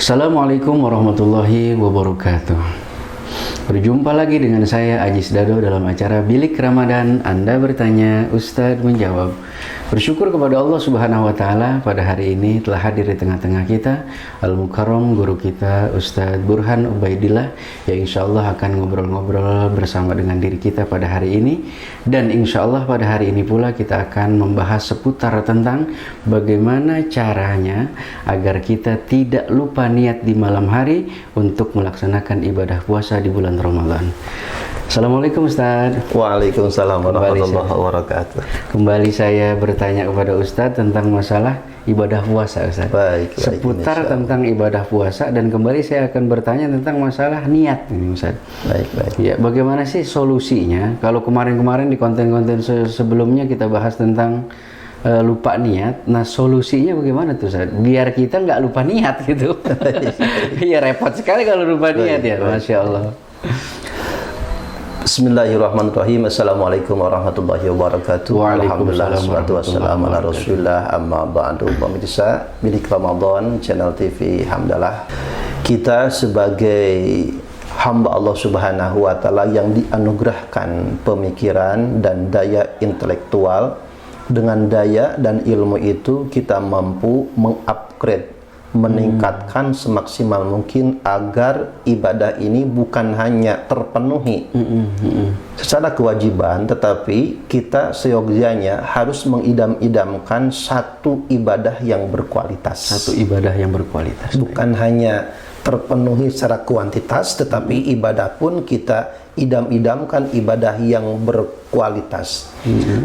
Assalamualaikum warahmatullahi wabarakatuh. Berjumpa lagi dengan saya Ajis Dado dalam acara Bilik Ramadan. Anda bertanya, Ustadz menjawab. Bersyukur kepada Allah Subhanahu wa Ta'ala, pada hari ini telah hadir di tengah-tengah kita Al-Mukarram, guru kita Ustadz Burhan Ubaidillah, yang insya Allah akan ngobrol-ngobrol bersama dengan diri kita pada hari ini. Dan insya Allah pada hari ini pula kita akan membahas seputar tentang bagaimana caranya agar kita tidak lupa niat di malam hari untuk melaksanakan ibadah puasa di bulan Ramadan. Assalamualaikum Ustadz. Waalaikumsalam warahmatullahi wabarakatuh. Kembali saya bertanya kepada Ustadz tentang masalah ibadah puasa, Ustadz. Baik, seputar tentang ibadah puasa, dan kembali saya akan bertanya tentang masalah niat ini, Ustadz. Baik. Ya, bagaimana sih solusinya? Kalau kemarin-kemarin di konten-konten sebelumnya kita bahas tentang lupa niat. Nah, solusinya bagaimana tuh, Ustadz? Biar kita nggak lupa niat gitu. Iya, repot sekali kalau lupa niat ya. Masya Allah. Bismillahirrahmanirrahim. Assalamualaikum warahmatullahi wabarakatuh. Alhamdulillah, wassalatu wassalamu ala rasulillah, amma ba'du. Pemirsa Bilik Ramadan Channel TV, hamdalah, kita sebagai hamba Allah Subhanahu wa Ta'ala yang dianugerahkan pemikiran dan daya intelektual, dengan daya dan ilmu itu kita mampu mengupgrade, meningkatkan semaksimal mungkin agar ibadah ini bukan hanya terpenuhi secara kewajiban, tetapi kita seyogyanya harus mengidam-idamkan satu ibadah yang berkualitas. Satu ibadah yang berkualitas. Bukan hanya terpenuhi secara kuantitas, tetapi ibadah pun kita idam-idamkan ibadah yang berkualitas.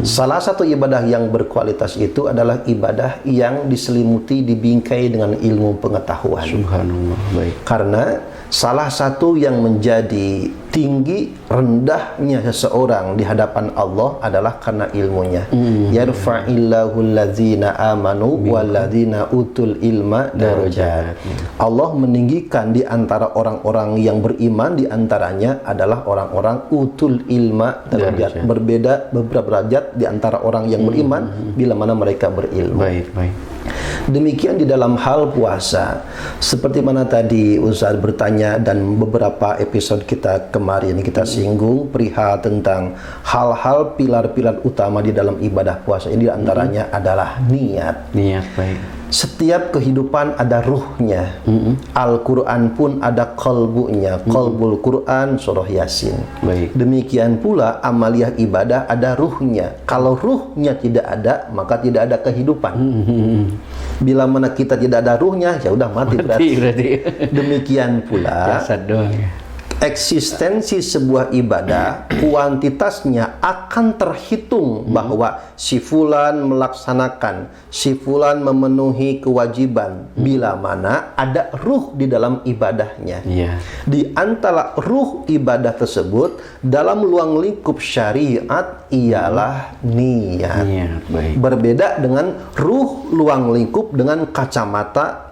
Salah satu ibadah yang berkualitas itu adalah ibadah yang diselimuti, dibingkai dengan ilmu pengetahuan. Subhanallah. Baik. Karena salah satu yang menjadi tinggi rendahnya seseorang di hadapan Allah adalah karena ilmunya. Yarfa'illahu allazina amanu wallazina utul ilma darajat. Allah meninggikan di antara orang-orang yang beriman, di antaranya adalah orang-orang utul ilma darajat. Berbeda beberapa derajat di antara orang yang beriman bila mana mereka berilmu. Baik. Demikian di dalam hal puasa, seperti mana tadi Ustaz bertanya dan beberapa episode kita kemarin kita singgung perihal tentang hal-hal pilar-pilar utama di dalam ibadah puasa ini, antaranya adalah niat. Niat, baik. Setiap kehidupan ada ruhnya. Al-Quran pun ada qalbunya. Qalbul Quran surah Yasin. Baik. Demikian pula amaliyah ibadah ada ruhnya. Kalau ruhnya tidak ada, maka tidak ada kehidupan. Bila mana kita tidak ada ruhnya, ya udah mati berarti. Demikian pula jasad doang ya. Eksistensi sebuah ibadah, kuantitasnya akan terhitung bahwa si fulan melaksanakan, si fulan memenuhi kewajiban bila mana ada ruh di dalam ibadahnya. Di antara ruh ibadah tersebut dalam ruang lingkup syariat ialah niat. Baik. Berbeda dengan ruh ruang lingkup dengan kacamata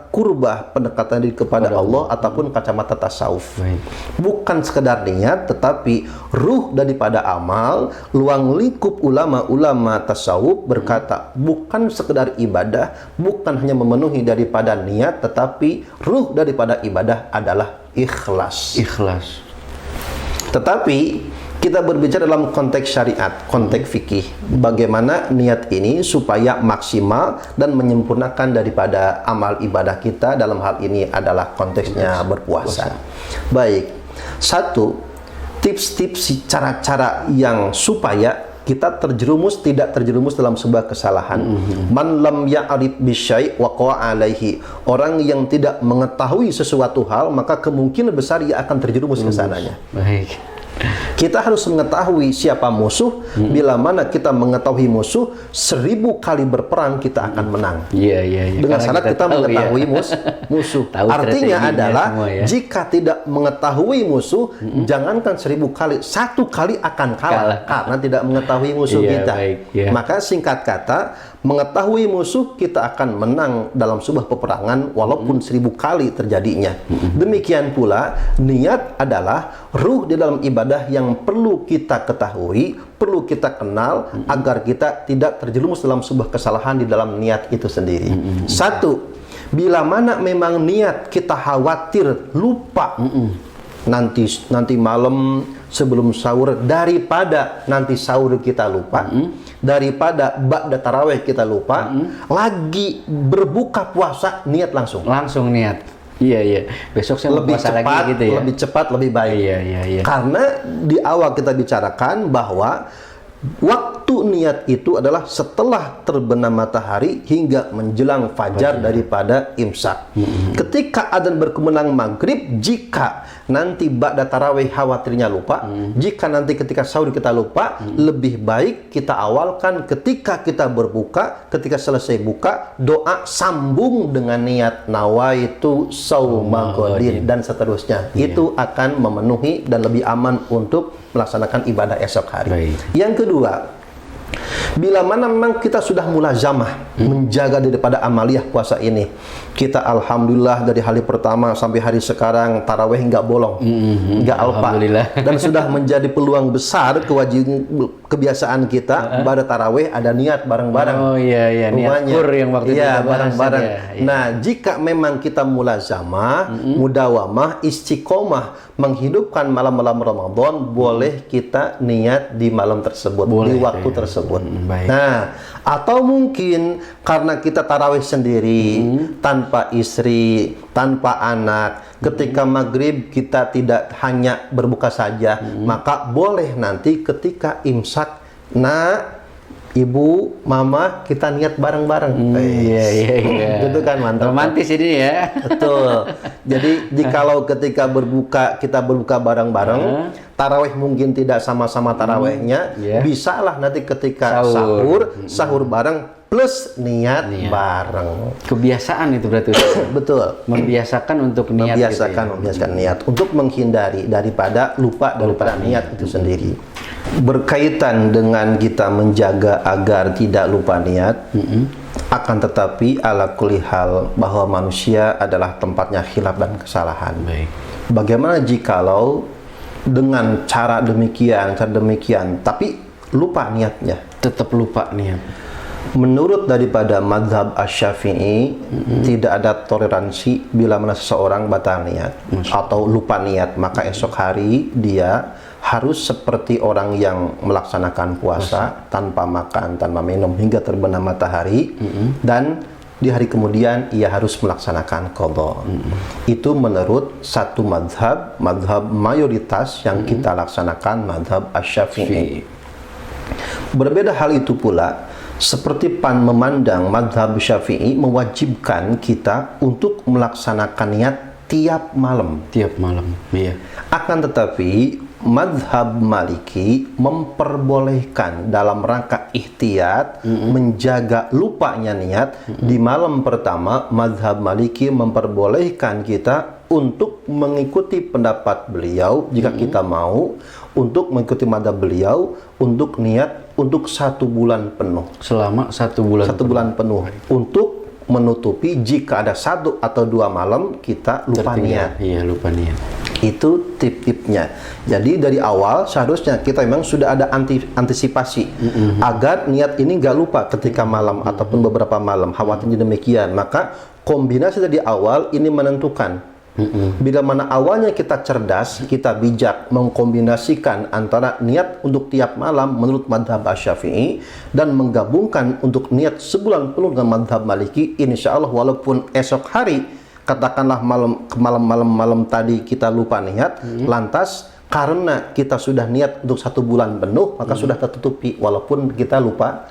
kurbah, pendekatan diri kepada Allah ataupun kacamata tasawuf. Baik. Bukan sekedar niat, tetapi ruh daripada amal. Ruang lingkup ulama-ulama tasawuf berkata bukan sekedar ibadah, bukan hanya memenuhi daripada niat, tetapi ruh daripada ibadah adalah ikhlas. Tetapi kita berbicara dalam konteks syariat, konteks fikih, bagaimana niat ini supaya maksimal dan menyempurnakan daripada amal ibadah kita. Dalam hal ini adalah konteksnya berpuasa. Baik, satu tips-tips, cara-cara yang supaya kita tidak terjerumus dalam sebuah kesalahan. Man lam ya'rif bisyai' waqa'a alaihi. Orang yang tidak mengetahui sesuatu hal, maka kemungkinan besar ia akan terjerumus ke sananya. Baik. Kita harus mengetahui siapa musuh. Bila mana kita mengetahui musuh, 1000 kali berperang kita akan menang. Dengan syarat kita mengetahui musuh. Artinya adalah jika tidak mengetahui musuh, jangankan 1000 kali, 1 kali akan kalah karena tidak mengetahui musuh kita. Maka singkat kata, mengetahui musuh kita akan menang dalam sebuah peperangan walaupun 1000 kali terjadinya. Demikian pula niat adalah ruh di dalam ibadah yang perlu kita ketahui, perlu kita kenal agar kita tidak terjerumus dalam sebuah kesalahan di dalam niat itu sendiri. Satu, Bila mana memang niat kita khawatir lupa nanti malam sebelum sahur, daripada nanti sahur kita lupa, daripada ba'da tarawih kita lupa, lagi berbuka puasa niat langsung niat. Iya. Besok saya lebih puasa cepat, lagi gitu ya. lebih cepat, lebih baik. Iya. Karena di awal kita bicarakan bahwa waktu niat itu adalah setelah terbenam matahari hingga menjelang fajar daripada imsak. Ketika adzan berkumandang maghrib, jika nanti ba'da tarawih khawatirnya lupa, jika nanti ketika sahur kita lupa, lebih baik kita awalkan ketika kita berbuka, ketika selesai buka, doa sambung dengan niat nawaitu shauma ghadin dan seterusnya. Itu akan memenuhi dan lebih aman untuk melaksanakan ibadah esok hari. Baik. Yang kedua, bila mana memang kita sudah mulazamah menjaga daripada amaliyah puasa ini, kita alhamdulillah dari hari pertama sampai hari sekarang tarawih nggak bolong, nggak alpa, dan sudah menjadi peluang besar kebiasaan kita pada tarawih ada niat bareng-bareng. Oh iya, niat kur yang waktu itu kita bahas bareng-bareng. ya. Nah, jika memang kita mulazamah, mudawamah, istiqomah menghidupkan malam-malam Ramadan, boleh kita niat di malam tersebut, di waktu tersebut. Baik. Nah, atau mungkin karena kita tarawih sendiri, tanpa istri, tanpa anak, ketika maghrib kita tidak hanya berbuka saja, maka boleh nanti ketika imsak, ibu, mama, kita niat bareng-bareng. Iya. Gitu kan, mantap. Romantis ini ya. Betul. Jadi jikalau ketika berbuka kita berbuka bareng-bareng, tarawih mungkin tidak sama-sama tarawihnya, bisalah nanti ketika sahur bareng plus niat bareng. Kebiasaan itu berarti. Betul. Membiasakan untuk niat. Membiasakan niat untuk menghindari daripada lupa daripada niat itu sendiri. Berkaitan dengan kita menjaga agar tidak lupa niat, akan tetapi ala kulli hal bahwa manusia adalah tempatnya khilaf dan kesalahan. Baik. Bagaimana jikalau dengan cara demikian, tapi lupa niatnya? Tetap lupa niat. Menurut daripada mazhab Asy-Syafi'i, tidak ada toleransi bila mana seseorang batal niat atau lupa niat, maka esok hari dia harus seperti orang yang melaksanakan puasa tanpa makan, tanpa minum hingga terbenam matahari, dan di hari kemudian ia harus melaksanakan qadha. Itu menurut satu mazhab mayoritas yang kita laksanakan, mazhab Asy-Syafi'i. Berbeda hal itu pula seperti memandang mazhab Syafi'i mewajibkan kita untuk melaksanakan niat tiap malam. Iya. Akan tetapi mazhab Maliki memperbolehkan dalam rangka ihtiyat menjaga lupanya niat di malam pertama. Mazhab Maliki memperbolehkan kita untuk mengikuti pendapat beliau jika kita mau, untuk mengikuti mazhab beliau untuk niat untuk 1 bulan penuh, selama 1 bulan. 1 bulan penuh untuk menutupi jika ada 1 atau 2 malam kita lupa niat. Iya, lupa niat. Itu tip-tipnya. Jadi dari awal seharusnya kita memang sudah ada antisipasi agar niat ini nggak lupa ketika malam ataupun beberapa malam. Khawatirnya demikian. Maka kombinasi dari awal ini menentukan. Bila mana awalnya kita cerdas, kita bijak mengkombinasikan antara niat untuk tiap malam menurut madhab Asy-Syafi'i dan menggabungkan untuk niat sebulan penuh dengan madhab Maliki, insya Allah walaupun esok hari katakanlah malam tadi kita lupa niat, lantas karena kita sudah niat untuk 1 bulan penuh, maka sudah tertutupi walaupun kita lupa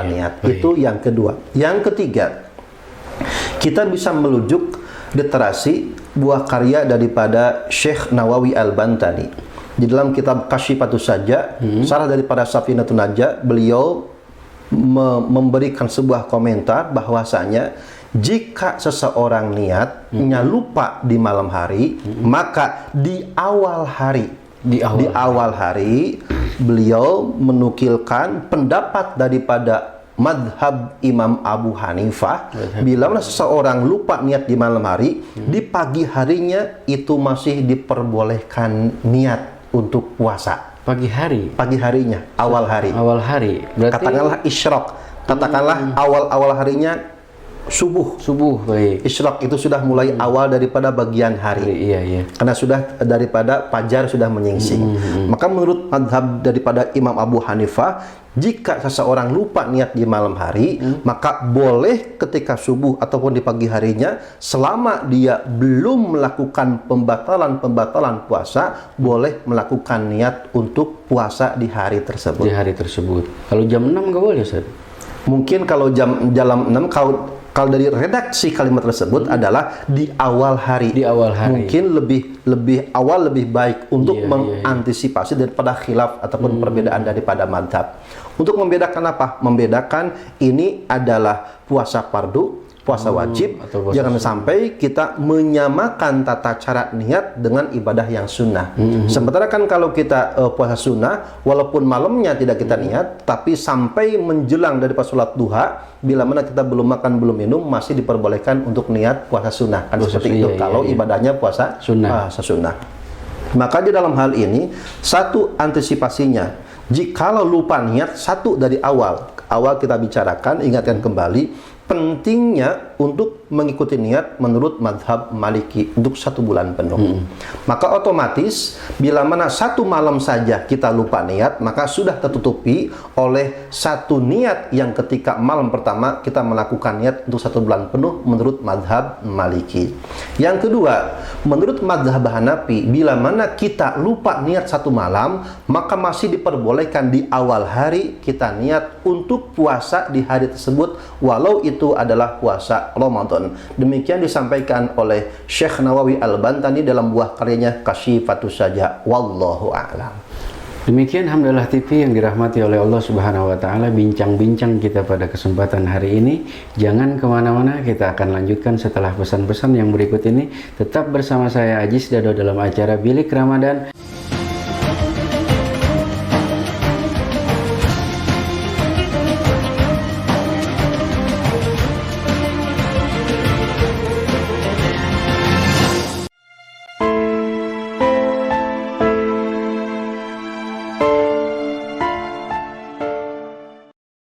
niat. Itu yang kedua. Yang ketiga, kita bisa merujuk literasi buah karya daripada Syekh Nawawi Al-Bantani. Di dalam kitab Kasyifatus Sajja, sarah daripada Safinatun Najah, beliau memberikan sebuah komentar bahwasanya jika seseorang niatnya lupa di malam hari, maka di awal hari beliau menukilkan pendapat daripada madhab Imam Abu Hanifah, bila mana seseorang lupa niat di malam hari, di pagi harinya itu masih diperbolehkan niat untuk puasa. Pagi harinya, awal hari. Berarti Katakanlah isyraq, katakanlah awal harinya subuh. Baik. Isyraq itu sudah mulai awal daripada bagian hari. Iya. Karena sudah daripada fajar sudah menyingsing. Maka menurut madhab daripada Imam Abu Hanifah, jika seseorang lupa niat di malam hari, maka boleh ketika subuh ataupun di pagi harinya, selama dia belum melakukan pembatalan puasa, boleh melakukan niat untuk puasa di hari tersebut. Di hari tersebut. Kalau jam 6 nggak boleh, Ustaz? Mungkin kalau jam 6, kalau dari redaksi kalimat tersebut adalah di awal hari. Di awal hari. Mungkin lebih awal lebih baik untuk mengantisipasi daripada khilaf ataupun perbedaan daripada madhab. Untuk membedakan apa? Membedakan ini adalah puasa fardu, puasa wajib. Jangan sampai kita menyamakan tata cara niat dengan ibadah yang sunnah. Sementara kan kalau kita puasa sunnah, walaupun malamnya tidak kita niat, tapi sampai menjelang dari pas sholat duha, bila mana kita belum makan belum minum, masih diperbolehkan untuk niat puasa sunnah. Kan seperti itu kalau ibadahnya puasa sunnah. Maka di dalam hal ini satu antisipasinya, jikalau lupa niat satu dari awal kita bicarakan, ingatkan kembali pentingnya untuk mengikuti niat menurut madhab Maliki untuk 1 bulan penuh. Maka otomatis bila mana 1 malam saja kita lupa niat, maka sudah tertutupi oleh 1 niat yang ketika malam pertama kita melakukan niat untuk 1 bulan penuh menurut madhab Maliki. Yang kedua, menurut madhab Hanafi, bila mana kita lupa niat 1 malam, maka masih diperbolehkan di awal hari kita niat untuk puasa di hari tersebut, walau itu adalah puasa Ramadan. Demikian disampaikan oleh Syekh Nawawi Al-Bantani dalam buah karyanya Kasyifatus Saja. Wallahu a'lam. Demikian Hamdalah TV yang dirahmati oleh Allah Subhanahu wa Ta'ala, bincang-bincang kita pada kesempatan hari ini. Jangan kemana-mana, kita akan lanjutkan setelah pesan-pesan yang berikut ini. Tetap bersama saya Aziz Dado dalam acara Bilik Ramadan.